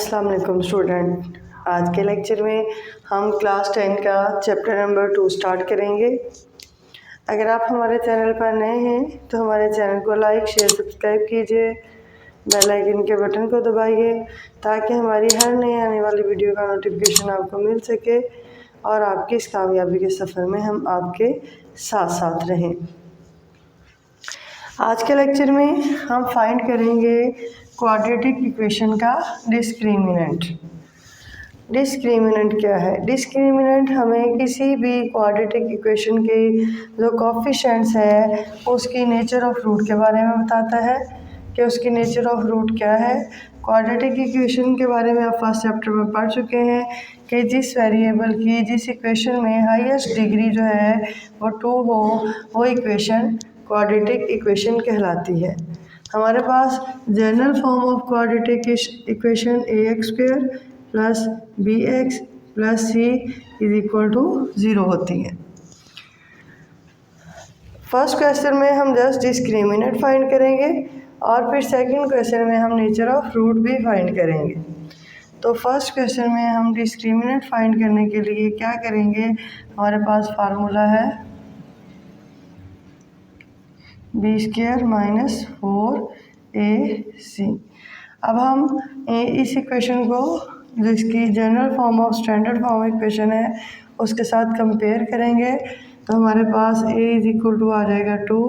अस्सलाम वालेकुम स्टूडेंट। आज के लेक्चर में हम क्लास 10 का चैप्टर नंबर 2 स्टार्ट करेंगे। अगर आप हमारे चैनल पर नए हैं तो हमारे चैनल को लाइक शेयर सब्सक्राइब कीजिए, बेल आइकन के बटन को दबाइए ताकि हमारी हर नई आने वाली वीडियो का नोटिफिकेशन आपको मिल सके और आपकी इस कामयाबी के सफ़र में हम आपके साथ साथ रहें। आज के लेक्चर में हम फाइंड करेंगे क्वाड्रेटिक इक्वेशन का डिस्क्रिमिनेंट। डिस्क्रिमिनेंट क्या है? डिस्क्रिमिनेंट हमें किसी भी क्वाड्रेटिक इक्वेशन के जो कोफिशिएंट्स है उसकी नेचर ऑफ रूट के बारे में बताता है कि उसकी नेचर ऑफ रूट क्या है। क्वाड्रेटिक इक्वेशन के बारे में आप फर्स्ट चैप्टर में पढ़ चुके हैं कि जिस वेरिएबल की जिस इक्वेशन में हाईएस्ट डिग्री जो है वो 2 हो वो इक्वेशन क्वाड्रेटिक इक्वेशन कहलाती है। हमारे पास general form of quadratic equation ax² plus bx plus c is equal to 0 होती है। फर्स्ट क्वेश्चन में हम जस्ट डिस्क्रिमिनेंट फाइंड करेंगे और फिर सेकंड क्वेश्चन में हम नेचर ऑफ रूट भी फाइंड करेंगे। तो फर्स्ट क्वेश्चन में हम डिस्क्रिमिनेंट फाइंड करने के लिए क्या करेंगे, हमारे पास फार्मूला है b² माइनस 4ac। अब हम इस इक्वेशन को जिसकी general form of standard form equation है उसके साथ कंपेयर करेंगे तो हमारे पास a इज इक्वल टू आ जाएगा 2,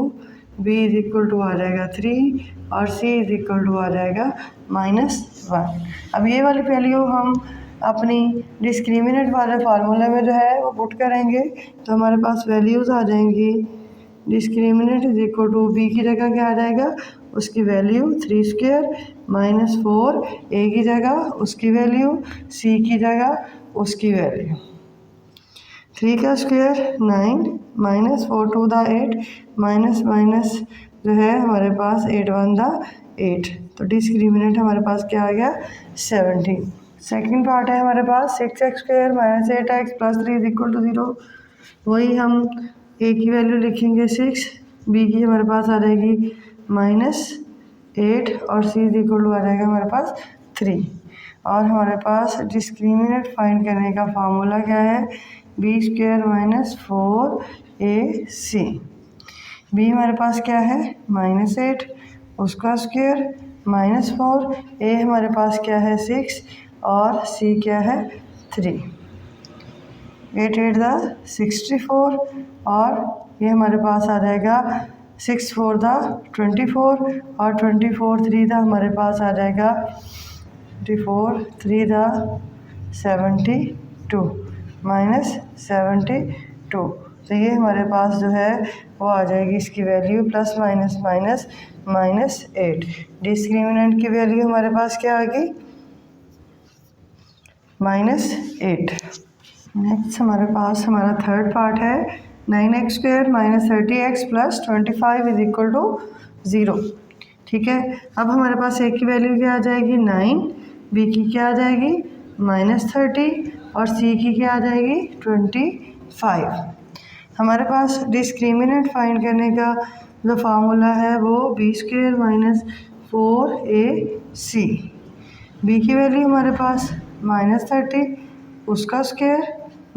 b इज इक्वल टू आ जाएगा 3 और c इज इक्वल टू आ जाएगा -1। अब ये वाली वैल्यू हम अपनी डिस्क्रिमिनेंट वाले फार्मूले में जो है वो पुट करेंगे तो हमारे पास वैल्यूज़ आ जाएंगी। Discriminant is equal to b की जगह क्या आ जाएगा, उसकी वैल्यू 3² माइनस 4, a की जगह उसकी वैल्यू, c की जगह उसकी वैल्यू। 3 का square 9 minus 4 to the 8 minus minus जो है हमारे पास 8 1 द 8। तो डिस्क्रिमिनेंट हमारे पास क्या आ गया 17। सेकंड पार्ट है हमारे पास 6x² minus 8x plus 3 is equal to 0। वही हम a की वैल्यू लिखेंगे 6, b की हमारे पास आ जाएगी -8 और c इज इक्वल टू आ जाएगा हमारे पास 3। और हमारे पास डिस्क्रिमिनेंट फाइंड करने का फार्मूला क्या है, b² माइनस 4ac। b हमारे पास क्या है -8 उसका स्क्वायर माइनस 4, a हमारे पास क्या है 6 और c क्या है 3। 8 8 द 64 और ये हमारे पास आ जाएगा 6 4 द 24 और 24 3 द हमारे पास आ जाएगा 24 3 द 72 माइनस 72। तो ये हमारे पास जो है वो आ जाएगी इसकी value plus minus minus -8। Discriminant की वैल्यू हमारे पास क्या आ गई -8। नेक्स्ट हमारे पास हमारा थर्ड पार्ट है 9x² minus 30x plus 25 is equal to 0। ठीक है, अब हमारे पास a की वैल्यू क्या आ जाएगी 9, b की क्या आ जाएगी -30 और c की क्या आ जाएगी 25। हमारे पास डिस्क्रिमिनेंट फाइंड करने का जो फार्मूला है वो b² माइनस 4ac। b की वैल्यू हमारे पास -30 उसका स्क्वायर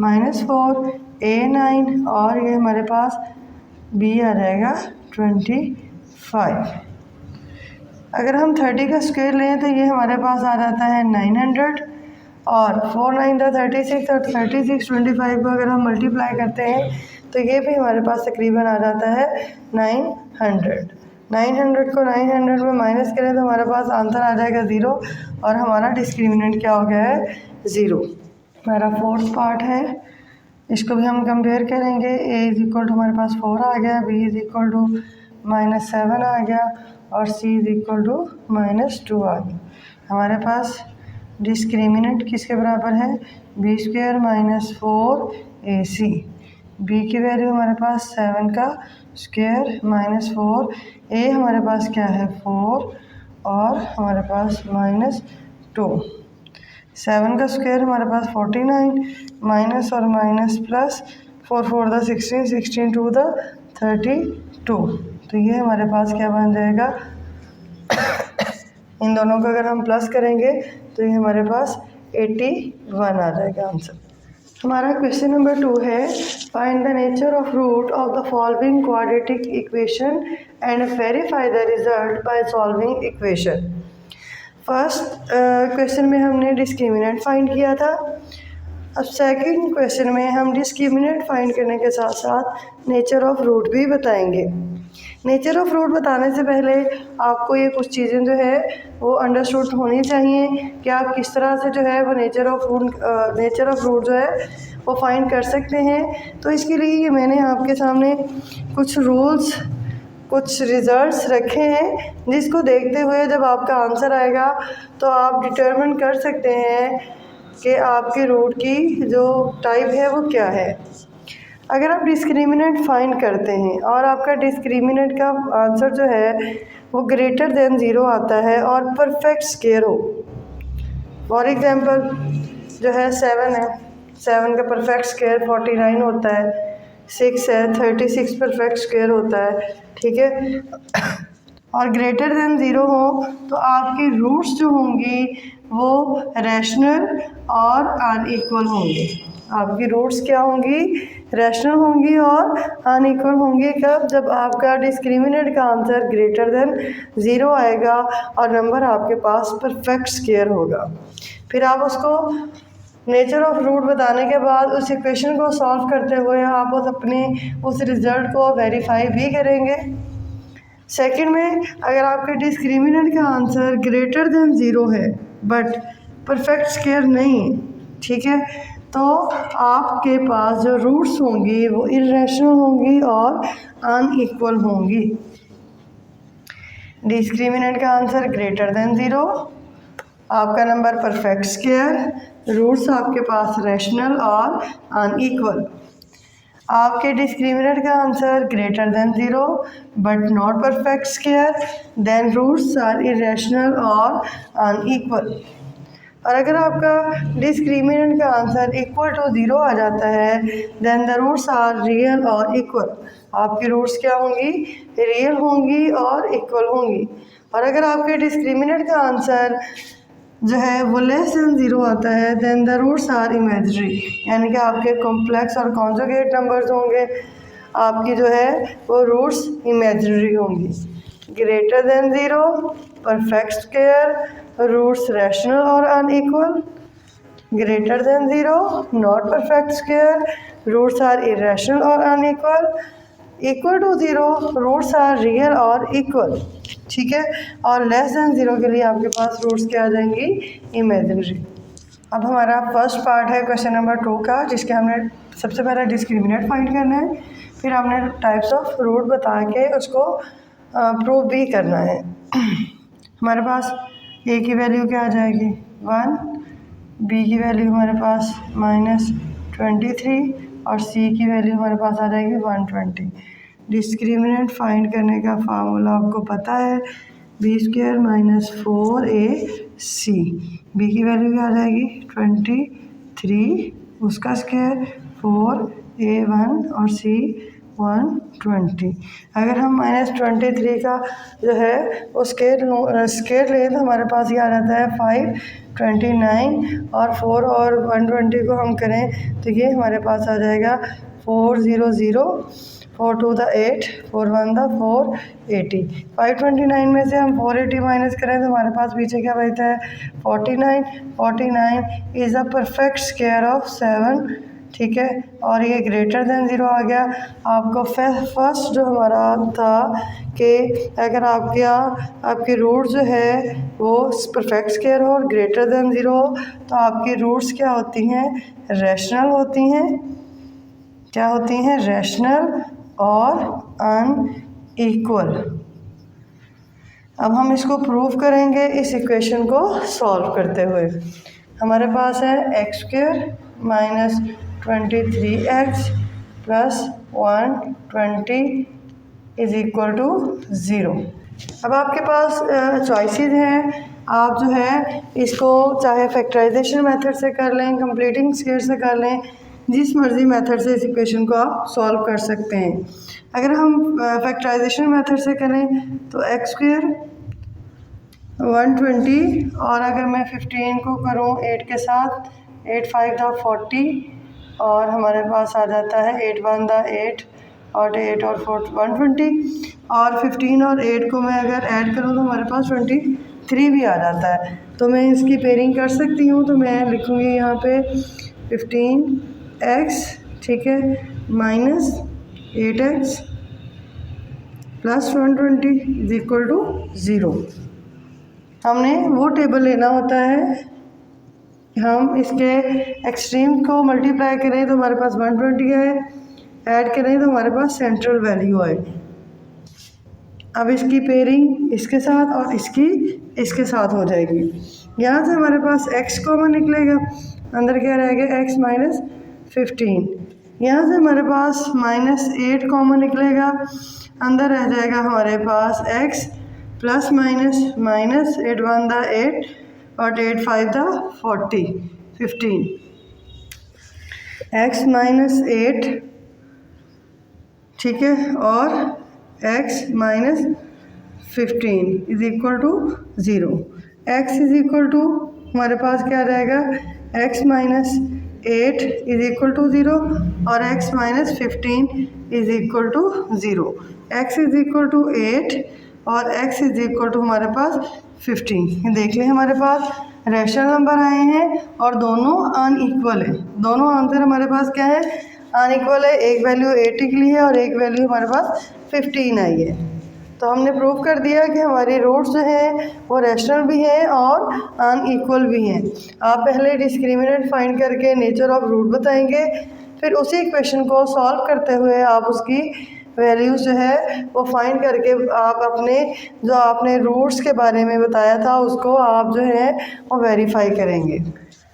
-4, a 9 और ये हमारे पास b आ जाएगा 25। अगर हम 30 का स्क्वायर लें तो ये हमारे पास आ जाता है 900 और 4 9 द 36 और 36 25 को अगर हम मल्टीप्लाई करते हैं तो ये भी हमारे पास तकरीबन आ जाता है 900। 900 को 900 में माइनस करें तो हमारे पास आंसर आ जाएगा 0 और हमारा डिस्क्रिमिनेंट क्या हो गया है 0। हमारा फोर्थ पार्ट है, इसको भी हम कंपेयर करेंगे। a इज इक्वल टू हमारे पास 4 आ गया, b इज इक्वल टू -7 आ गया और c इज इक्वल टू -2 आ गया। हमारे पास डिस्क्रिमिनेंट किसके बराबर है b² माइनस 4ac। b की वैल्यू हमारे पास 7 का स्क्वायर -4, a हमारे पास क्या है 4 और हमारे पास -2। 7 का स्क्वायर हमारे पास 49 माइनस और माइनस प्लस 4 4 द 16 16 2 द 32। तो ये हमारे पास क्या बन जाएगा इन दोनों को अगर हम प्लस करेंगे तो ये हमारे पास 81 आ जाएगा आंसर। हमारा क्वेश्चन नंबर 2 है, find the nature of root of the following quadratic equation and verify the result by solving equation. First question में हमने डिस्क्रिमिनेंट फाइंड किया था। अब सेकंड क्वेश्चन में हम डिस्क्रिमिनेंट फाइंड करने के साथ साथ नेचर ऑफ रूट भी बताएंगे। नेचर ऑफ रूट बताने से पहले आपको ये कुछ चीज़ें जो है वो अंडरस्टूड होनी चाहिए कि आप किस तरह से जो है वो नेचर ऑफ रूट जो है वो फाइंड कर सकते हैं। तो इसके लिए मैंने आपके सामने कुछ रूल्स, कुछ रिजल्ट्स रखे हैं, जिसको देखते हुए जब आपका आंसर आएगा तो आप डिटरमिन कर सकते हैं कि आपके रूट की जो टाइप है वो क्या है। अगर आप डिस्क्रिमिनेंट फाइंड करते हैं और आपका डिस्क्रिमिनेंट का आंसर जो है वो ग्रेटर देन 0 आता है और परफेक्ट स्क्वायर हो, फॉर एग्जांपल जो है 7 है, 7 का परफेक्ट स्क्वायर 49 होता है, 6 है 36 परफेक्ट स्क्वायर होता है, ठीक है, और ग्रेटर देन 0 हो तो आपकी रूट्स जो होंगी वो रैशनल और अनइक्वल होंगी। आपकी रूट्स क्या होंगी? रैशनल होंगी और अनइक्वल होंगी। कब? जब आपका डिस्क्रिमिनेंट का आंसर ग्रेटर देन 0 आएगा और नंबर आपके पास परफेक्ट स्क्वायर होगा। फिर आप उसको नेचर ऑफ रूट बताने के बाद उस इक्वेशन को सॉल्व करते हुए आप उस रिज़ल्ट को वेरीफाई भी करेंगे। सेकंड में अगर आपके डिस्क्रिमिनेंट का आंसर ग्रेटर देन 0 है बट परफेक्ट स्क्वायर नहीं, ठीक है, तो आपके पास जो रूट्स होंगी वो इरेशनल होंगी और अनइक्वल होंगी। डिस्क्रिमिनेंट का आंसर ग्रेटर देन 0, आपका नंबर परफेक्ट स्क्वायर, रूट्स आपके पास रैशनल और अनइक्वल। आपके डिस्क्रिमिनेंट का answer greater than 0 but not perfect square, then roots are irrational और अनइक्वल। और अगर आपका डिस्क्रिमिनेंट का आंसर इक्वल टू 0 आ जाता है then the roots are real और इक्वल। आपकी रूट्स क्या होंगी? रियल होंगी और इक्वल होंगी। और अगर आपके डिस्क्रिमिनेंट का आंसर जो है वो लेस देन 0 आता है then the roots are imaginary, यानी कि आपके कॉम्प्लेक्स और कॉन्जुगेट नंबर्स होंगे, आपकी जो है वो रूट्स इमेजिनरी होंगी। Greater than 0 perfect square, roots rational और unequal. Greater than 0 not perfect square, roots are irrational और unequal. Equal to 0 roots are real और इक्वल, ठीक है, और लेस देन 0 के लिए आपके पास रूट्स क्या आ जाएंगी? इमेजिनरी। अब हमारा फर्स्ट पार्ट है क्वेश्चन नंबर 2 का, जिसके हमने सबसे पहले डिस्क्रिमिनेंट फाइंड करना है, फिर हमने टाइप्स ऑफ रूट बता के उसको प्रूव भी करना है। हमारे पास ए की वैल्यू क्या आ जाएगी? 1, बी की वैल्यू हमारे पास -23 और सी की वैल्यू हमारे पास आ जाएगी 120। डिस्क्रिमिनेंट फाइंड करने का फार्मूला आपको पता है, b² - 4ac। बी की वैल्यू क्या आ जाएगी? 23, उसका स्क्वायर 4a1 और c 120। अगर हम -23 का जो है वो स्केयर लें तो हमारे पास ये आ जाता है 529 और 4 और 120 को हम करें तो ये हमारे पास आ जाएगा 400, 4 2 द 8, 4 1 द 480। 529 में से हम 480 माइनस करें तो हमारे पास पीछे क्या बचता है? 49। 49 is a perfect square of 7, ठीक है, और ये ग्रेटर देन 0 आ गया। आपको फर्स्ट जो हमारा था कि अगर आपकी रूट जो है वो परफेक्ट स्क्वायर हो और ग्रेटर देन 0 हो तो आपकी रूट्स क्या होती हैं? रैशनल होती हैं। क्या होती हैं? रैशनल और अनइक्वल। अब हम इसको प्रूव करेंगे इस इक्वेशन को सॉल्व करते हुए। हमारे पास है x² - 23x + 120 = 0। अब आपके पास चॉइसेस हैं, आप जो है इसको चाहे फैक्टराइजेशन मेथड से कर लें, कंप्लीटिंग स्क्वायर से कर लें, जिस मर्जी मेथड से इस इक्वेशन को आप सॉल्व कर सकते हैं। अगर हम फैक्टराइजेशन मेथड से करें तो x² 120 और अगर मैं 15 को करूँ 8 के साथ, 8 5 दा 40 और हमारे पास आ जाता है 8 1 दा 8 और 8 और 4 120 और 15 और 8 को मैं अगर ऐड करूँ तो हमारे पास 23 भी आ जाता है। तो मैं इसकी पेयरिंग कर सकती हूँ। तो मैं लिखूँगी यहाँ पे 15x, ठीक है, minus 8x plus 120 is equal to 0। हमने वो टेबल लेना होता है, हम इसके एक्सट्रीम को मल्टीप्लाई करें तो हमारे पास 120 है, ऐड करें तो हमारे पास सेंट्रल वैल्यू आएगी। अब इसकी पेयरिंग इसके साथ और इसके साथ हो जाएगी। यहाँ से हमारे पास x कॉमन निकलेगा, अंदर क्या रहेगा x माइनस 15। यहाँ से हमारे पास -8 कॉमन निकलेगा, अंदर रह जाएगा हमारे पास x प्लस माइनस 8 1 दा 8 और 8 5 दा 40 15 x माइनस 8, ठीक है, और x minus 15 is equal to 0। x is equal to हमारे पास क्या रहेगा, x minus 8 is equal to 0 और x minus 15 is equal to 0। x is equal to 8 और x इज इक्वल टू हमारे पास 15। देख लें हमारे पास रैशनल नंबर आए हैं और दोनों अनइक्वल है। दोनों आंसर हमारे पास क्या है, अनइक्वल है। एक वैल्यू 80 के लिए और एक वैल्यू हमारे पास 15 आई है। तो हमने प्रूव कर दिया कि हमारी रूट्स जो हैं वो रैशनल भी हैं और अनइक्वल भी हैं। आप पहले डिस्क्रिमिनेंट फाइंड करके नेचर ऑफ रूट बताएंगे, फिर उसी इक्वेशन को सॉल्व करते हुए आप उसकी वैल्यूज जो है वो फाइंड करके आप अपने जो आपने रूट्स के बारे में बताया था उसको आप जो है वो वेरीफाई करेंगे।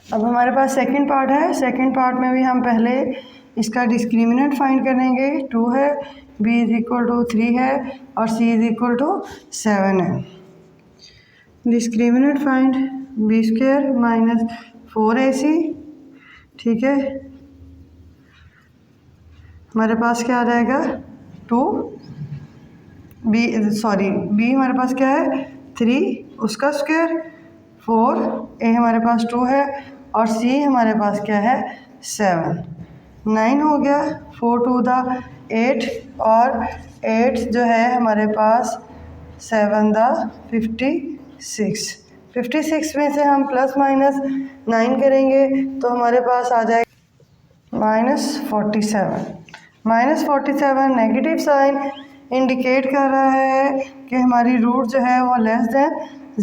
अब हमारे पास सेकंड पार्ट है। सेकंड पार्ट में भी हम पहले इसका डिस्क्रिमिनेंट फाइंड करेंगे। 2 है, b इज इक्वल टू 3 है और c इज इक्वल टू 7 है। Discriminant find b square minus 4ac, ठीक है, हमारे पास क्या आ जाएगा 2 b हमारे पास क्या है 3, उसका स्क्वायर 4, a हमारे पास 2 है और c हमारे पास क्या है 7। 9 हो गया, 4 2 दा 8 और 8 जो है हमारे पास 7 दा 56। 56 में से हम प्लस माइनस 9 करेंगे तो हमारे पास आ जाएगा -47। -47 नेगेटिव साइन इंडिकेट कर रहा है कि हमारी रूट जो है वो लेस देन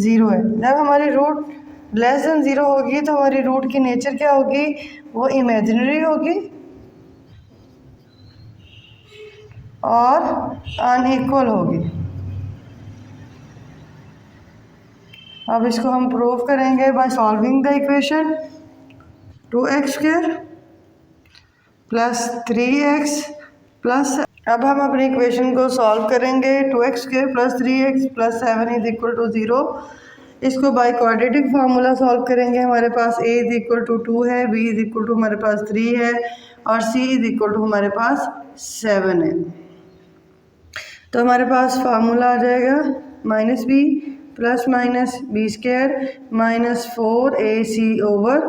0 है। जब हमारी रूट लेस देन 0 होगी तो हमारी रूट की नेचर क्या होगी, वो इमेजिनरी होगी और अनइक्वल होगी। अब इसको हम प्रूव करेंगे by solving the equation. 2x square plus 3x plus, अब हम अपनी इक्वेशन को सॉल्व करेंगे। 2x square plus 3x plus 7 is equal to 0। इसको बाय क्वाड्रेटिक फार्मूला सॉल्व करेंगे। हमारे पास a इज इक्वल टू 2 है, b इज इक्वल टू हमारे पास 3 है और c इज इक्वल टू हमारे पास 7 है। तो हमारे पास फार्मूला आ जाएगा minus b plus minus b square minus 4ac over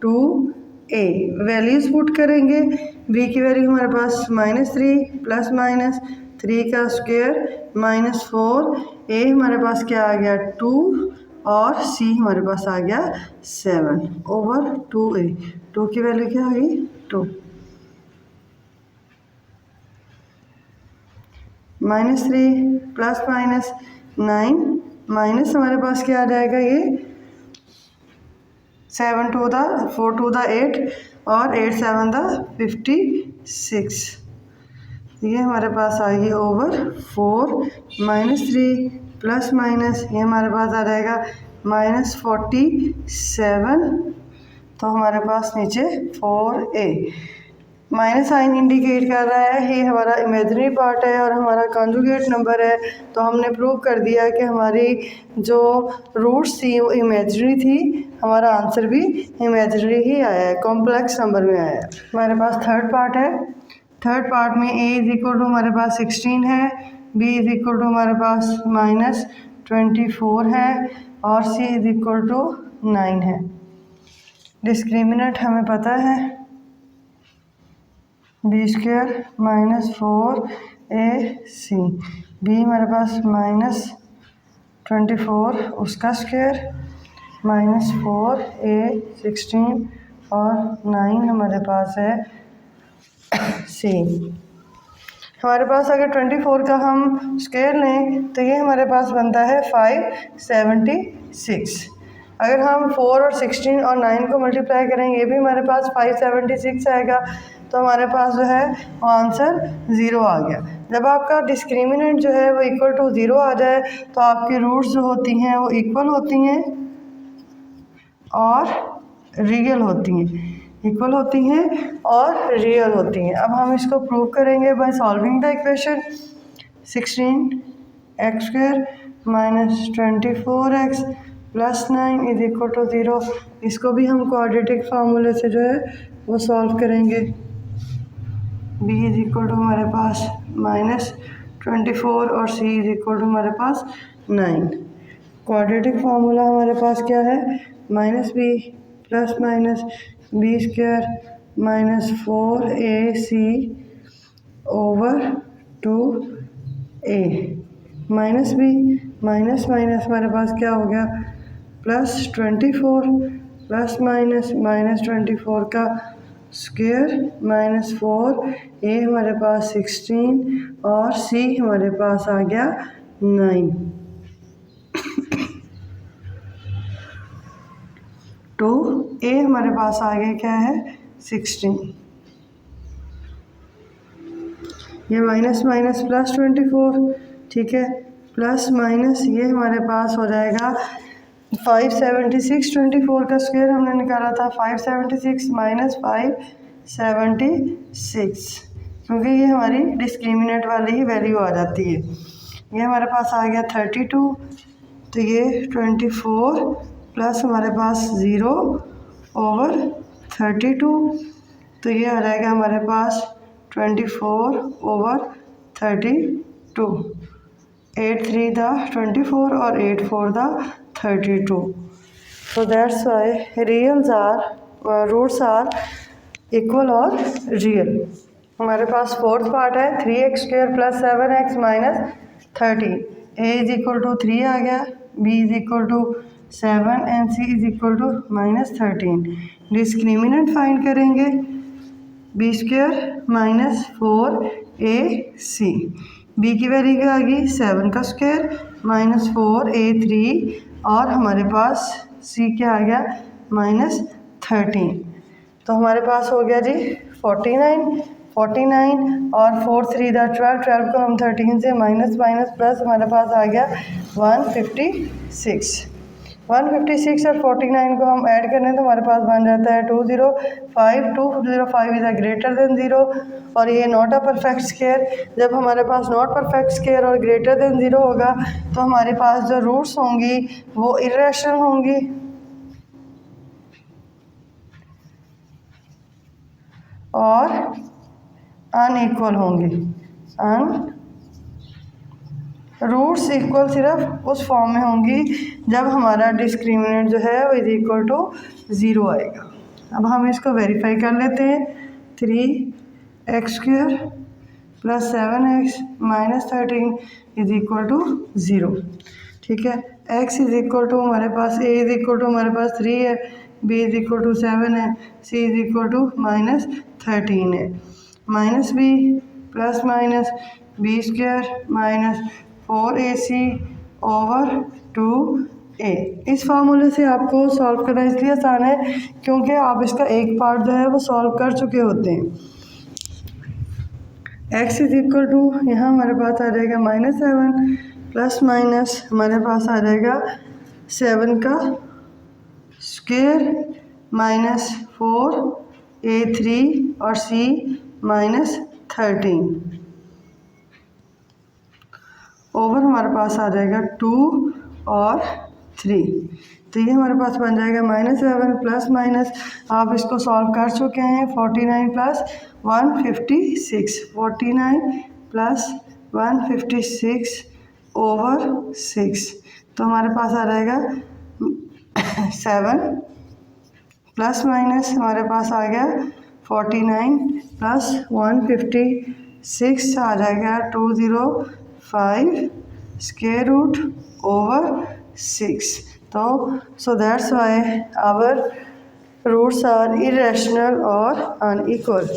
2a। Values put करेंगे। b की वैल्यू हमारे पास -3 प्लस माइनस 3 का स्क्वायर माइनस 4, a हमारे पास क्या आ गया 2 और c हमारे पास आ गया 7 ओवर 2a। 2 की वैल्यू क्या आ गई 2। -3 प्लस माइनस 9 माइनस हमारे पास क्या आ जाएगा, ये 7 2 दा 4 2 दा 8 और 8 7 दा 56। ये हमारे पास आएगी ओवर 4 -3 प्लस माइनस ये हमारे पास आ जाएगा -47। तो हमारे पास नीचे 4a। माइनस साइन इंडिकेट कर रहा है ये हमारा इमेजिनरी पार्ट है और हमारा कॉन्जुगेट नंबर है। तो हमने प्रूव कर दिया कि हमारी जो रूट्स थी वो इमेजिनरी थी, हमारा आंसर भी इमेजिनरी ही आया है, कॉम्प्लेक्स नंबर में आया है। हमारे पास थर्ड पार्ट है। थर्ड पार्ट में a इज इक्वल टू हमारे पास 16 है, b इज इक्वल टू हमारे पास -24 है, और c इज इक्वल टू 9 है। डिस्क्रिमिनेंट हमें पता है B square minus 4ac, B हमारे पास -24 उसका स्क्वायर माइनस 4a16 और 9 हमारे पास है c। हमारे पास अगर 24 का हम स्क्वायर लें तो ये हमारे पास बनता है 576। अगर हम 4 और 16 और 9 को मल्टीप्लाई करें ये भी हमारे पास 576 आएगा। तो हमारे पास जो है वो आंसर 0 आ गया। जब आपका डिस्क्रिमिनेंट जो है वो इक्वल टू 0 आ जाए तो आपकी रूट्स जो होती हैं वो इक्वल होती हैं और रियल होती हैं, इक्वल होती हैं और रियल होती हैं। अब हम इसको प्रूव करेंगे by solving the equation 16x² minus 24x plus 9 is equal to 0। इसको भी हम क्वाड्रेटिक फार्मूले से जो है वो सॉल्व करेंगे। b इज इक्वल टू हमारे पास -24 और c इज इक्वल टू हमारे पास 9। क्वाड्रेटिक फार्मूला हमारे पास क्या है, -b plus minus B square minus 4ac over 2a minus b minus minus हमारे पास क्या हो गया +24 प्लस माइनस -24 का स्क्वायर माइनस 4a हमारे पास 16 और c हमारे पास आ गया 9। तो a हमारे पास आ गया क्या है 16। ये माइनस माइनस प्लस 24, ठीक है, प्लस माइनस ये हमारे पास हो जाएगा 576। 24 का स्क्वायर हमने निकाला था 576 माइनस 576, क्योंकि ये हमारी डिस्क्रिमिनेंट वाली ही वैल्यू आ जाती है। ये हमारे पास आ गया 32, तो ये 24 प्लस हमारे पास 0 ओवर 32, तो ये आ जाएगा हमारे पास 24 ओवर 32। 8 3 द 24 और 8 4 the 32। So that's why reals are roots are equal और real। हमारे पास फोर्थ पार्ट है 3x² plus 7x minus 30। a is equal to 3 आ गया, b is equal to 7 and c is equal to -13। Discriminant find करेंगे b² minus 4ac, b की value क्या आ गई 7 का स्क्वायर माइनस 4a3 और हमारे पास c क्या आ गया -13। तो हमारे पास हो गया जी 49 और 4 3 द 12 को हम 13 से माइनस प्लस हमारे पास आ गया 156 और 49 को हम ऐड करें तो हमारे पास बन जाता है 205। 205 इज़ अ ग्रेटर देन 0 और ये नॉट अ परफेक्ट स्क्वायर। जब हमारे पास नॉट परफेक्ट स्क्वायर और ग्रेटर देन 0 होगा तो हमारे पास जो रूट्स होंगी वो इरेशनल होंगी और अनइक्वल होंगी। रूट्स इक्वल सिर्फ उस फॉर्म में होंगी जब हमारा डिस्क्रिमिनेंट जो है वो इज इक्वल टू 0 आएगा। अब हम इसको वेरीफाई कर लेते हैं। 3x² plus 7x minus 13 is equal to 0, ठीक है। x इज इक्वल टू हमारे पास a इज इक्वल टू हमारे पास 3 है, b इज इक्वल टू 7 है, c इज इक्वल टू -13 है। Minus b plus minus b² minus 4ac over 2a। इस फार्मूले से आपको सॉल्व करना इसलिए आसान है क्योंकि आप इसका एक पार्ट जो है वो सॉल्व कर चुके होते हैं। x इज इक्वल टू यहाँ हमारे पास आ जाएगा -7 प्लस माइनस हमारे पास आ जाएगा 7 का स्क्वायर माइनस 4a3 और c -13 ओवर हमारे पास आ जाएगा 2 और 3। तो ये हमारे पास बन जाएगा -7 प्लस माइनस आप इसको सॉल्व कर चुके हैं 49 प्लस 156 49 प्लस 156 ओवर 6, तो हमारे पास आ जाएगा 7 प्लस माइनस हमारे पास आ गया 49 प्लस 156 आ जाएगा 205 स्क्वायर रूट ओवर 6। तो so that's why our roots are irrational और अनइक्वल।